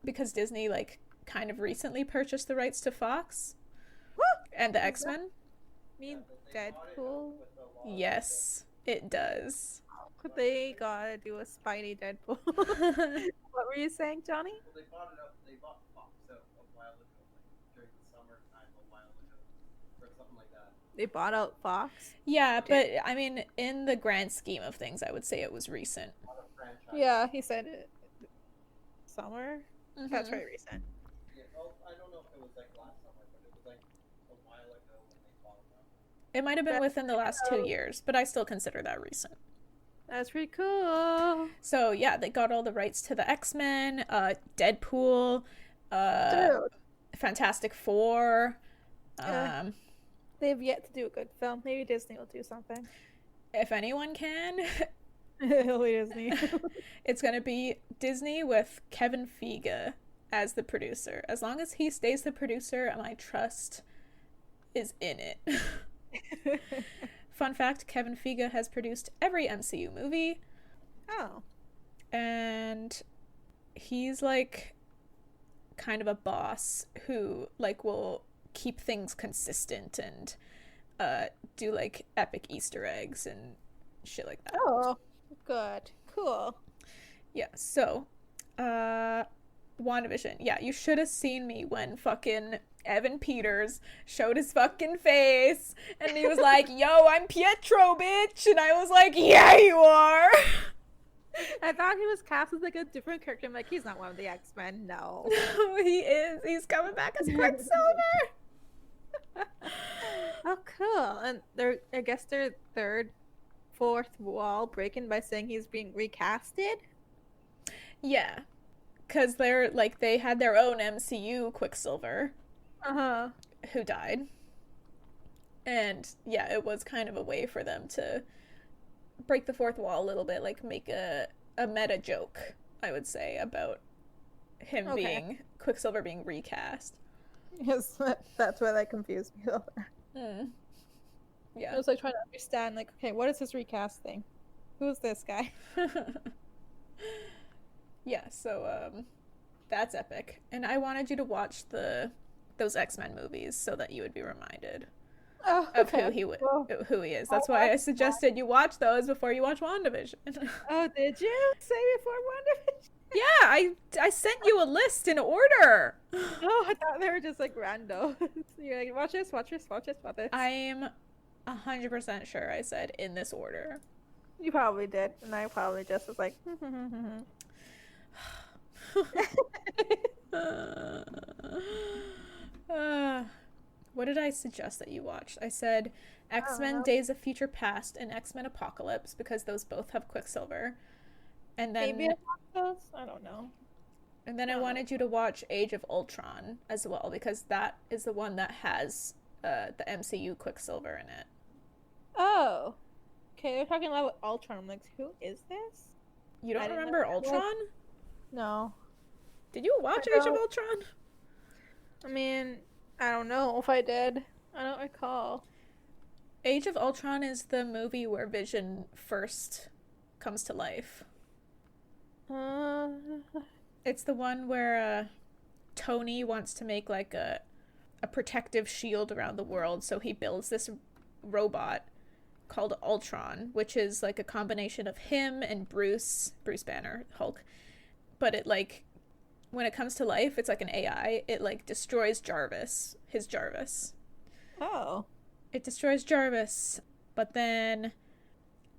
because Disney like kind of recently purchased the rights to Fox and the X-Men. Mean Deadpool? Yes, it does. They gotta do a Spidey Deadpool. What were you saying, Johnny? Well, they bought Fox out a while ago, like during the summertime a while ago, or something like that. They bought out Fox? Yeah, but I mean, in the grand scheme of things, I would say it was recent. Yeah, he said it. Summer? That's very recent. Yeah, well, I don't know if it was like last summer, but it was like a while ago when they bought them out. It might have been within the last 2 years, but I still consider that recent. That's pretty cool. So yeah, they got all the rights to the X-Men, Deadpool, Fantastic Four. They've yet to do a good film. Maybe Disney will do something. If anyone can, Only Disney. it's gonna be Disney with Kevin Feige as the producer. As long as he stays the producer, my trust is in it. Fun fact, Kevin Feige has produced every MCU movie. Oh. And he's like kind of a boss who like will keep things consistent and do like epic Easter eggs and shit like that. Oh, good. Cool. Yeah, so, WandaVision. Yeah, you should have seen me when fucking Evan Peters showed his fucking face, and he was like, yo, I'm Pietro, bitch! And I was like, yeah, you are! I thought he was cast as like a different character. I'm like, he's not one of the X-Men. No. He is. He's coming back as Quicksilver! Oh, cool. And I guess their fourth wall breaking by saying he's being recasted. Yeah. Because they're, like, they had their own MCU Quicksilver. Uh-huh. Who died. And, yeah, it was kind of a way for them to break the fourth wall a little bit, like, make a meta joke, I would say, about him being, Quicksilver being recast. Yes, that's why that confused me. Yeah. I was like trying to understand, like, okay, what is this recast thing? Who's this guy? Yeah, so that's epic. And I wanted you to watch those X-Men movies so that you would be reminded of who he is. That's why I suggested you watch those before you watch WandaVision. Oh, did you say before WandaVision? Yeah, I sent you a list in order. Oh, I thought they were just like random. You're like, watch this. I'm 100% sure I said in this order. You probably did, and I probably just was like, what did I suggest that you watched? I said X-Men Days of Future Past and X-Men Apocalypse because those both have Quicksilver. And then maybe I watched those. I don't know. And then I wanted you to watch Age of Ultron as well because that is the one that has the MCU Quicksilver in it. Oh, okay. They're talking a lot about Ultron. I'm like, who is this? You don't remember Ultron? No. Did you watch Age of Ultron? I mean, I don't know if I did. I don't recall. Age of Ultron is the movie where Vision first comes to life. It's the one where Tony wants to make like a protective shield around the world, so he builds this robot called Ultron, which is like a combination of him and Bruce Banner, Hulk. But it like, when it comes to life, it's like an AI. It like destroys his Jarvis. Oh. It destroys Jarvis, but then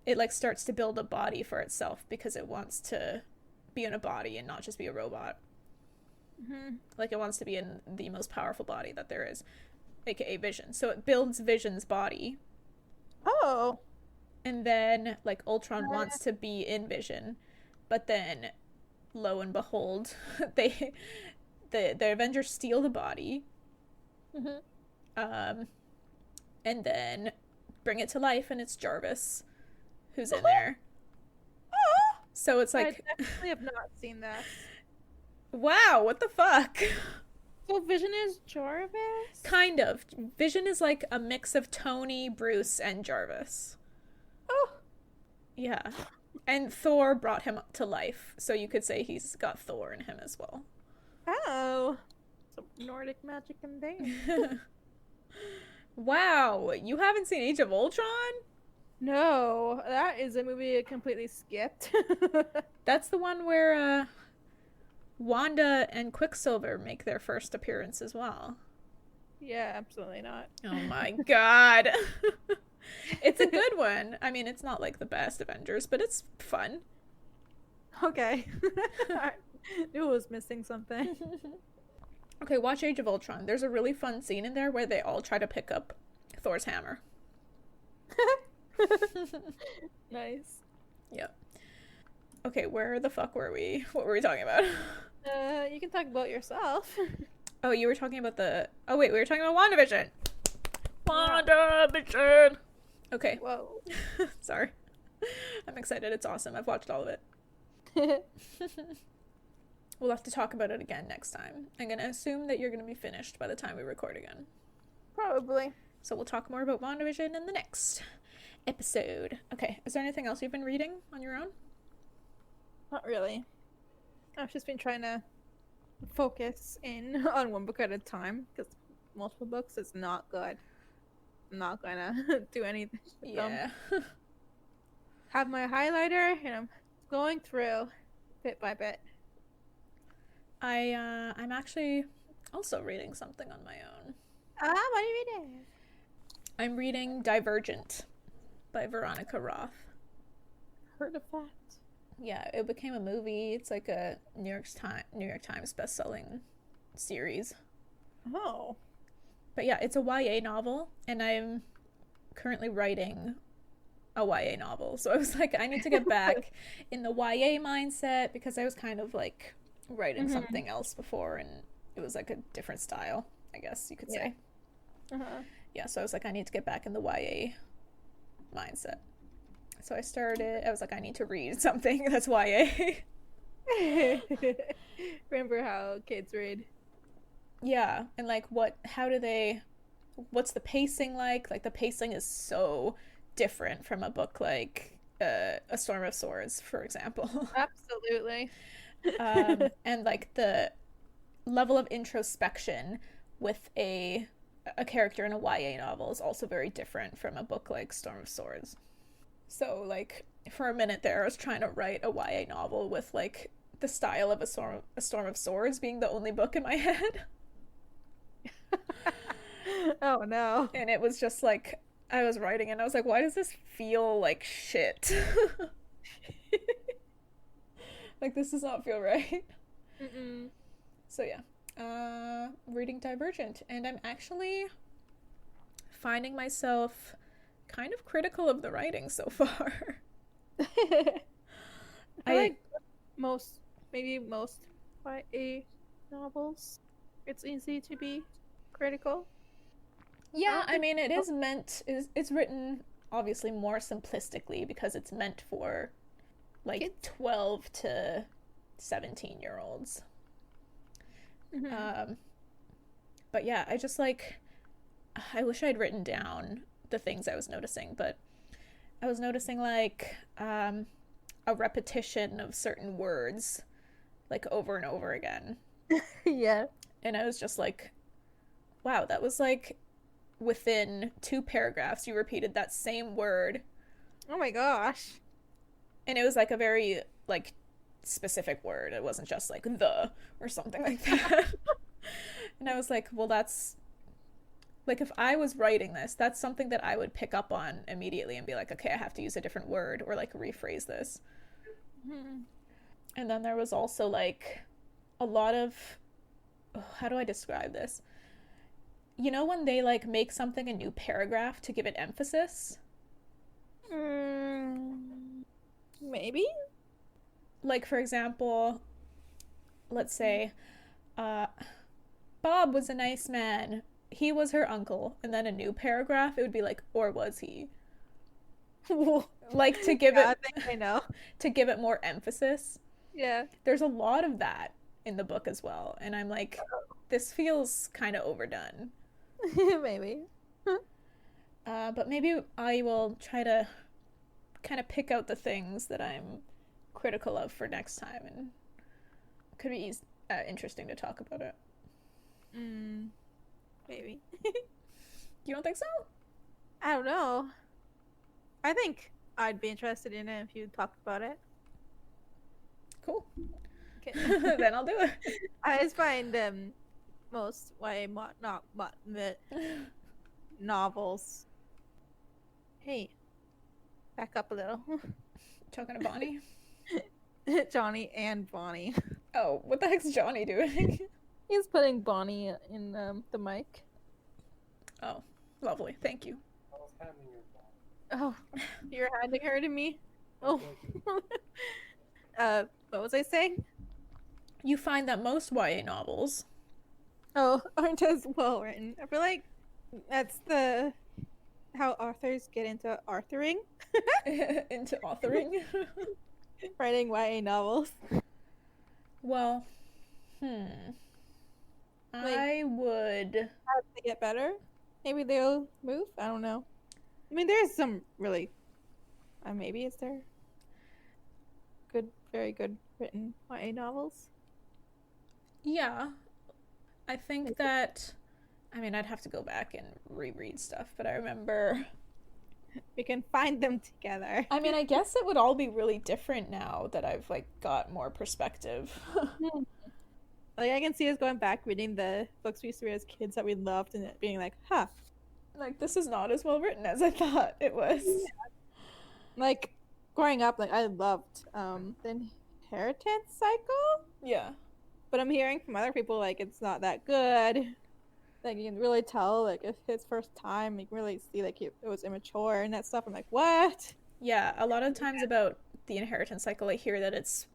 it like starts to build a body for itself because it wants to be in a body and not just be a robot. Mm-hmm. Like it wants to be in the most powerful body that there is, aka Vision. So it builds Vision's body. Oh. And then like Ultron wants to be in Vision, but then lo and behold, the Avengers steal the body. Mm-hmm. And then bring it to life, and it's Jarvis who's in there. So it's like, I definitely have not seen that. Wow, what the fuck? So Vision is Jarvis? Kind of. Vision is like a mix of Tony, Bruce, and Jarvis. Oh. Yeah. And Thor brought him to life, so you could say he's got Thor in him as well. Oh. Some Nordic magic in there. Wow, you haven't seen Age of Ultron? No, that is a movie I completely skipped. That's the one where Wanda and Quicksilver make their first appearance as well. Yeah, absolutely not. Oh my god. It's a good one. I mean, it's not like the best Avengers, but it's fun. Okay. I knew I was missing something. Okay, watch Age of Ultron. There's a really fun scene in there where they all try to pick up Thor's hammer. Nice. Yeah. Okay, where the fuck were we? What were we talking about? You can talk about yourself. Oh, you were talking about oh wait, we were talking about WandaVision. WandaVision! Okay. Whoa. Sorry. I'm excited. It's awesome. I've watched all of it. We'll have to talk about it again next time. I'm gonna assume that you're gonna be finished by the time we record again. Probably. So we'll talk more about WandaVision in the next episode. Okay, is there anything else you've been reading on your own? Not really. I've just been trying to focus in on one book at a time because multiple books is not good. I'm not gonna do anything with them. have my highlighter and I'm going through bit by bit. I'm actually also reading something on my own. What are you reading? I'm reading Divergent by Veronica Roth. Heard of that? Yeah, it became a movie. It's like a New York Times best-selling series. Oh. But yeah, it's a YA novel, and I'm currently writing a YA novel. So I was like, I need to get back in the YA mindset, because I was kind of like writing something else before, and it was like a different style, I guess you could say. Yeah, so I was like, I need to get back in the YA mindset. So I was like, I need to read something that's YA. Remember how kids read? Yeah, and like what's the pacing like? Like the pacing is so different from a book like A Storm of Swords, for example. Absolutely. And like the level of introspection with a character in a YA novel is also very different from a book like Storm of Swords. So like for a minute there I was trying to write a YA novel with like the style of a Storm of Swords being the only book in my head. Oh no. And it was just like I was writing and I was like, why does this feel like shit? Like this does not feel right. So yeah, reading Divergent, and I'm actually finding myself kind of critical of the writing so far. I like most YA novels. It's easy to be critical. Yeah, I mean, it's written obviously more simplistically because it's meant for like kids? 12 to 17-year-olds. But yeah, I just like, I wish I'd written down the things I was noticing, but I was noticing like a repetition of certain words like over and over again. Yeah. And I was just like, wow, that was like within 2 paragraphs you repeated that same word. Oh my gosh. And it was like a very like specific word. It wasn't just like the or something like that. And I was like, well, that's like, if I was writing this, that's something that I would pick up on immediately and be like, okay, I have to use a different word or like rephrase this. And then there was also like a lot of, how do I describe this? You know when they like make something a new paragraph to give it emphasis? Maybe? Like, for example, let's say, Bob was a nice man. He was her uncle. And then a new paragraph, it would be like, or was he? Like to give I think I know. to give it more emphasis. Yeah. There's a lot of that in the book as well. And I'm like, this feels kind of overdone. Maybe. But maybe I will try to kind of pick out the things that I'm critical of for next time, and it could be interesting to talk about it. Maybe. You don't think so? I don't know. I think I'd be interested in it if you talked about it. Cool. Okay. Then I'll do it. I just find most YA novels. Hey, back up a little. Talking to Bonnie? Johnny and Bonnie. Oh, what the heck's Johnny doing? He's putting Bonnie in the mic. Oh, lovely. Thank you. I was handing your ball. Oh, you're handing her to me? Oh. What was I saying? You find that most YA novels Aren't as well written. I feel like that's how authors get into authoring. into authoring. Writing YA novels. Well, I would. As they get better, maybe they'll move. I don't know. I mean, there's some really. Maybe is there good, very good written YA novels? Yeah. I think that. I mean, I'd have to go back and reread stuff, but I remember we can find them together. I mean, I guess it would all be really different now that I've like got more perspective. Like I can see us going back reading the books we used to read as kids that we loved and it being like, huh. Like, this is not as well written as I thought it was. Like growing up, like I loved the Inheritance Cycle. Yeah. But I'm hearing from other people like it's not that good. Like you can really tell like if his first time, you can really see like it was immature and that stuff. I'm like, what? Yeah, a lot of times about the Inheritance Cycle, I hear that it's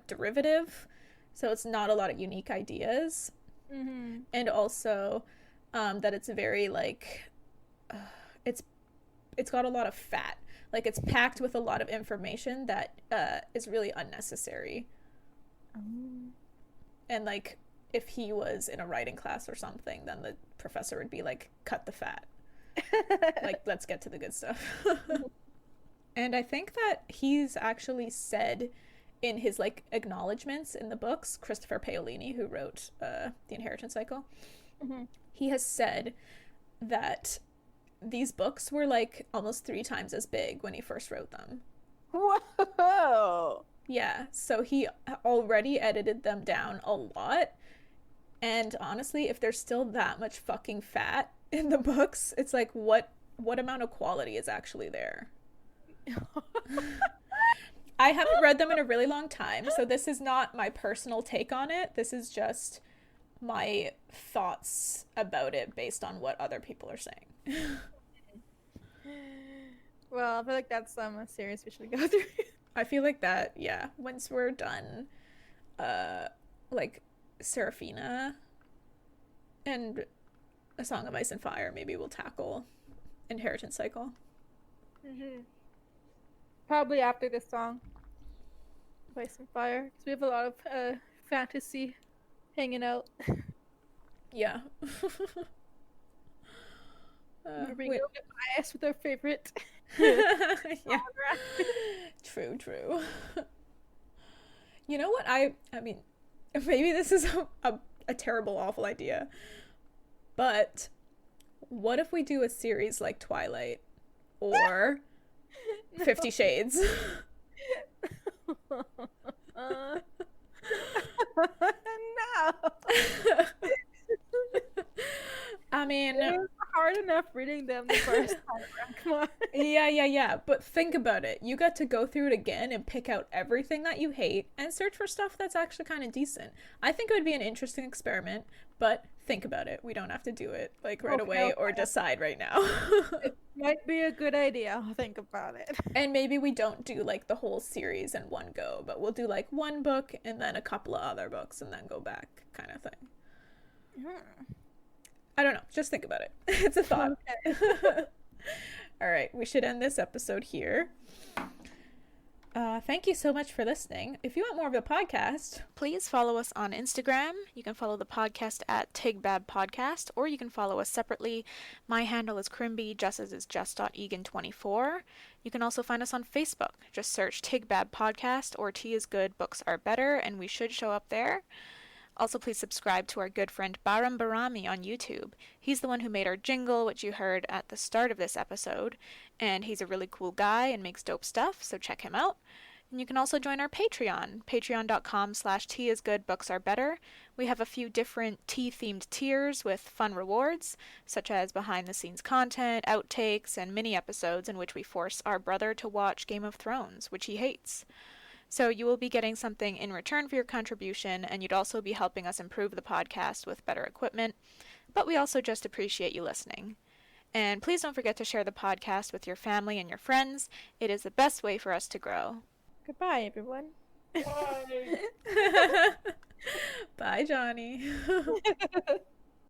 derivative, so it's not a lot of unique ideas, and also that it's very like it's got a lot of fat. Like it's packed with a lot of information that is really unnecessary. And like if he was in a writing class or something, then the professor would be like, cut the fat. Like, let's get to the good stuff. And I think that he's actually said in his like acknowledgments in the books, Christopher Paolini, who wrote The Inheritance Cycle, he has said that these books were like almost 3 times as big when he first wrote them. Whoa! Yeah, so he already edited them down a lot. And honestly, if there's still that much fucking fat in the books, it's like, what amount of quality is actually there? I haven't read them in a really long time, so this is not my personal take on it. This is just my thoughts about it based on what other people are saying. Well, I feel like that's a series we should go through. I feel like that, yeah. Once we're done, like Seraphina and A Song of Ice and Fire, maybe we'll tackle Inheritance Cycle. Probably after this song, Ice and Fire, because we have a lot of fantasy hanging out. Yeah. We go get biased with our favorite. Yeah. True. You know what? I mean, maybe this is a terrible, awful idea, but what if we do a series like Twilight or 50 Shades? No. I mean, it was hard enough reading them the first time around. Come on. Yeah. But think about it. You got to go through it again and pick out everything that you hate and search for stuff that's actually kind of decent. I think it would be an interesting experiment, but think about it. We don't have to do it like right away or decide right now. It might be a good idea. I'll think about it. And maybe we don't do like the whole series in one go, but we'll do like one book and then a couple of other books and then go back kind of thing. I don't know. Just think about it. It's a thought. Okay. All right. We should end this episode here. Thank you so much for listening. If you want more of the podcast, please follow us on Instagram. You can follow the podcast at TIGBAB Podcast, or you can follow us separately. My handle is Crimby, Jess's is Jess.Egan24. You can also find us on Facebook. Just search TIGBAB Podcast or Tea is Good, Books Are Better, and we should show up there. Also, please subscribe to our good friend Bahrami on YouTube. He's the one who made our jingle, which you heard at the start of this episode, and he's a really cool guy and makes dope stuff, so check him out. And you can also join our Patreon, patreon.com/teaisgoodbooksArebetter. We have a few different tea-themed tiers with fun rewards, such as behind-the-scenes content, outtakes, and mini-episodes in which we force our brother to watch Game of Thrones, which he hates. So you will be getting something in return for your contribution, and you'd also be helping us improve the podcast with better equipment, but we also just appreciate you listening. And please don't forget to share the podcast with your family and your friends. It is the best way for us to grow. Goodbye, everyone. Bye. Bye, Johnny.